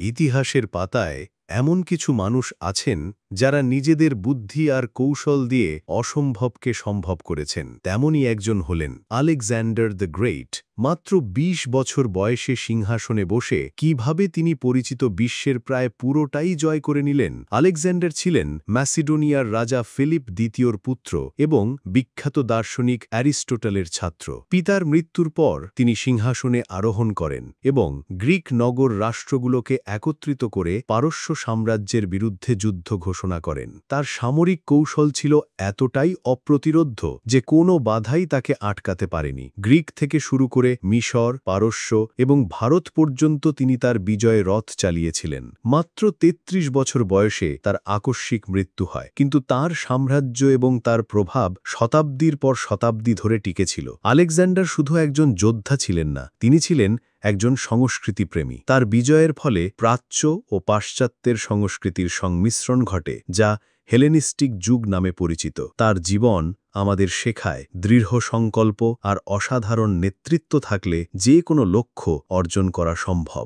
ইতিহাসের পাতায় এমন কিছু মানুষ আছেন যারা নিজেদের বুদ্ধি আর কৌশল দিয়ে অসম্ভবকে সম্ভব করেছেন। তেমনই একজন হলেন আলেকজান্ডার দ্য গ্রেট। মাত্র ২০ বছর বয়সে সিংহাসনে বসে কিভাবে তিনি পরিচিত বিশ্বের প্রায় পুরোটাই জয় করে নিলেন। আলেকজান্ডার ছিলেন ম্যাসিডোনিয়ার রাজা ফিলিপ দ্বিতীয়র পুত্র এবং বিখ্যাত দার্শনিক অ্যারিস্টোটলের ছাত্র। পিতার মৃত্যুর পর তিনি সিংহাসনে আরোহণ করেন এবং গ্রিক নগর রাষ্ট্রগুলোকে একত্রিত করে পারস্য সাম্রাজ্যের বিরুদ্ধে যুদ্ধ ঘোষণা করেন। তার সামরিক কৌশল ছিল এতটাই অপ্রতিরোধ্য যে কোনো বাধাই তাকে আটকাতে পারেনি। গ্রিক থেকে শুরু করে মিশর, পারস্য এবং ভারত পর্যন্ত তিনি তার বিজয় রথ চালিয়েছিলেন। মাত্র ৩৩ বছর বয়সে তার আকস্মিক মৃত্যু হয়, কিন্তু তার সাম্রাজ্য এবং তার প্রভাব শতাব্দীর পর শতাব্দী ধরে টিকেছিল। আলেকজান্ডার শুধু একজন যোদ্ধা ছিলেন না, তিনি ছিলেন একজন সংস্কৃতিপ্রেমী। তার বিজয়ের ফলে প্রাচ্য ও পাশ্চাত্যের সংস্কৃতির সংমিশ্রণ ঘটে, যা হেলেনিস্টিক যুগ নামে পরিচিত। তার জীবন আমাদের শেখায় দৃঢ় সংকল্প আর অসাধারণ নেতৃত্ব থাকলে যে কোনো লক্ষ্য অর্জন করা সম্ভব।